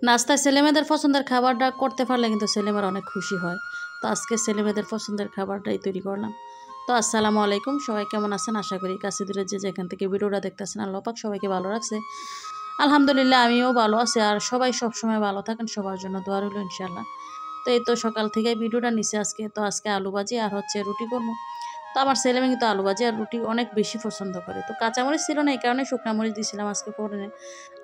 নাস্তায় ছেলেমেয়েদের পছন্দের খাবারটা করতে পারলে কিন্তু ছেলেমেয়েরা অনেক খুশি হয়। তো আজকে ছেলেমেয়েদের পছন্দের খাবারটাই তৈরি করলাম। তো আসসালামু আলাইকুম, সবাই কেমন আছেন? আশা করি কাছে দূরে যে যেখান থেকে ভিডিওটা দেখতেছেন আল্লাহ পাক সবাইকে ভালো রাখছে। আলহামদুলিল্লাহ আমিও ভালো আছি, আর সবাই সবসময় ভালো থাকেন, সবার জন্য দোয়া রইল ইনশাল্লাহ। তো এই তো সকাল থেকে ভিডিওটা নিচে আজকে আলু ভাজি আর হচ্ছে রুটি করবো। তো আমার ছেলেমেয়ে কিন্তু আলু ভাজি আর রুটি অনেক বেশি পছন্দ করে। তো কাঁচামরিচ ছিল না, এই কারণে শুকনা মরিচ দিয়েছিলাম আজকে পরে।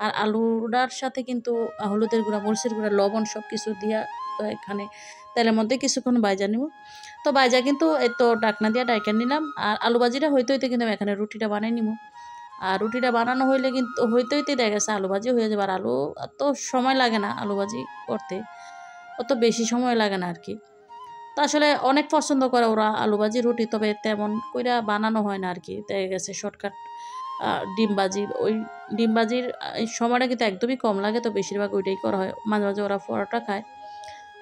আর আলুটার সাথে কিন্তু হলুদের গুঁড়া, মরিচের গুঁড়া, লবণ সব কিছু দিয়া তো এখানে তেলের মধ্যে কিছুক্ষণ ভাজা নিব। তো ভাজা কিন্তু এই তো ডাকনা দিয়ে ডাইকা নিলাম। আর আলু ভাজিটা হইতে হইতে কিন্তু আমি এখানে রুটিটা বানাই নিব। আর রুটিটা বানানো হইলে কিন্তু হইতে দেখা গেছে আলু ভাজি হয়ে যাবে। আর আলু তো সময় লাগে না আলু ভাজি করতে, অত বেশি সময় লাগে না আর কি। তো আসলে অনেক পছন্দ করে ওরা আলু ভাজি রুটি, তবে তেমন কইরা বানানো হয় না আর কি। দেখা গেছে শর্টকাট ডিম ভাজি, ওই ডিম ভাজির এই সময়টা কিন্তু একদমই কম লাগে, তো বেশিরভাগ ওইটাই করা হয়। মাঝে মাঝে ওরা পরোটা খায়,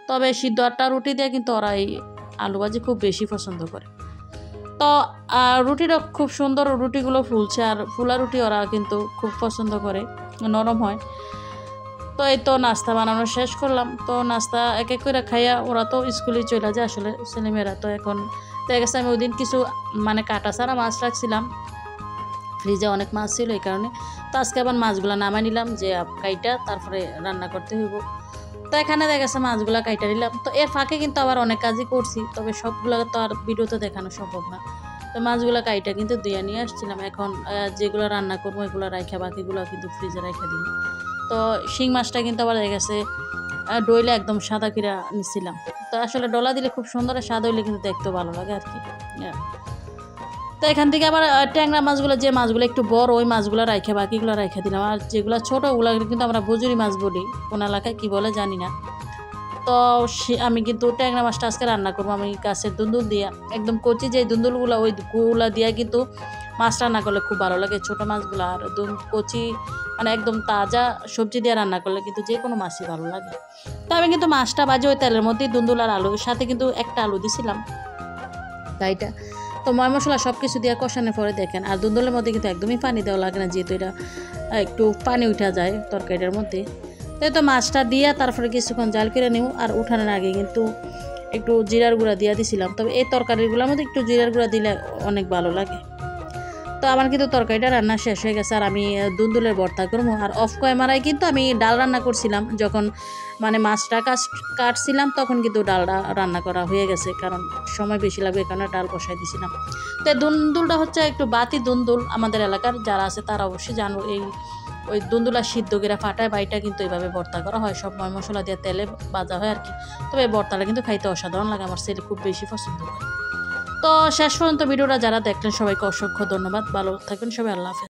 তবে সিদ্ধ আটা রুটি দিয়ে কিন্তু ওরা এই আলু ভাজি খুব বেশি পছন্দ করে। তো রুটিটা খুব সুন্দর, রুটিগুলো ফুলছে, আর ফুলা রুটি ওরা কিন্তু খুব পছন্দ করে, নরম হয়। তো এই তো নাস্তা বানানো শেষ করলাম। তো নাস্তা এক এক করে খাইয়া ওরা তো স্কুলে চলে যায় আসলে ছেলেমেয়েরা। তো এখন দেখা গেছে আমি ওই দিন কিছু কাটা ছাড়া মাছ রাখছিলাম, ফ্রিজে অনেক মাছ ছিল এই কারণে। তো আজকে আবার মাছগুলো নামাই নিলাম যে কাইটা তারপরে রান্না করতে হইব। তো এখানে দেখা গেছে মাছগুলো কাইটা নিলাম। তো এর ফাঁকে কিন্তু আবার অনেক কাজই করছি, তবে সবগুলো তো আর ভিডিওতে দেখানো সম্ভব না। তো মাছগুলো কাইটা কিন্তু ধুয়ে নিয়ে আসছিলাম। এখন যেগুলো রান্না করবো এগুলো রাইখা বাকিগুলো কিন্তু ফ্রিজে রাইখা দিই। তো শিং মাছটা কিন্তু আবার দেখা গেছে ডইলে একদম সাদা কিরা নিছিলাম। তো আসলে ডলা দিলে খুব সুন্দর, স্বাদ হইলে কিন্তু দেখতেও ভালো লাগে আর কি। তো এখান থেকে আবার ট্যাংরা মাছগুলো, যে মাছগুলো একটু বড় ওই মাছগুলো রাইখা বাকিগুলো রাইখা দিলাম। আর যেগুলো ছোটো ওগুলো কিন্তু আমরা বজুরি মাছ বলি, কোন এলাকায় কী বলে জানি না। তো আমি কিন্তু ট্যাংরা মাছটা আজকে রান্না করবো। আমি গাছের দুন্দুল দিয়া, একদম কচি যে দুন্দুলগুলো ওইগুলা দিয়া কিন্তু মাছ রান্না করলে খুব ভালো লাগে, ছোটো মাছগুলো। আর কচি একদম তাজা সবজি দিয়ে রান্না করলে কিন্তু যে কোনো মাছই ভালো লাগে। তো আমি কিন্তু মাছটা বাজে ওই তেলের মধ্যে দুন্দুল আর আলুর সাথে কিন্তু একটা আলু দিছিলাম তাইটা। তো ময় মশলা সব কিছু দিয়ে কষানোর পরে দেখেন, আর দুন্দুলের মধ্যে কিন্তু একদমই পানি দেওয়া লাগে না, যেহেতু এটা একটু পানি উঠা যায় তরকারিটার মধ্যে। তো মাছটা দিয়ে তারপরে কিছুক্ষণ জাল করে নিব। আর উঠানোর আগে কিন্তু একটু জিরার গুঁড়া দিয়ে দিছিলাম, তবে এই তরকারিগুলোর মধ্যে একটু জিরার গুঁড়া দিলে অনেক ভালো লাগে। তো আমার কিন্তু তরকারিটা রান্না শেষ হয়ে গেছে, আর আমি দুন্দুলের ভর্তা করবো। আর অফ ক্যামেরায় কিন্তু আমি ডাল রান্না করছিলাম, যখন মাছটা কাটছিলাম তখন কিন্তু ডালটা রান্না করা হয়ে গেছে, কারণ সময় বেশি লাগবে, কারণে ডাল বসাই দিছিলাম। তো দুন্দুলটা হচ্ছে একটু বাতি দুন্দুল, আমাদের এলাকার যারা আছে তারা অবশ্যই জানো। ওই দুন্দুলা সিদ্ধ করে ফাটায় বাইটা কিন্তু এইভাবে ভর্তা করা হয়, সব ময় মশলা দিয়ে তেলে ভাজা হয় আর কি। তবে এই ভর্তাটা কিন্তু খাইতে অসাধারণ লাগে, আমার ছেলে খুব বেশি পছন্দ করে। তো শেষ পর্যন্ত ভিডিওটা যারা দেখলেন সবাইকে অসংখ্য ধন্যবাদ। ভালো থাকবেন সবাই, আল্লাহ হাফেজ।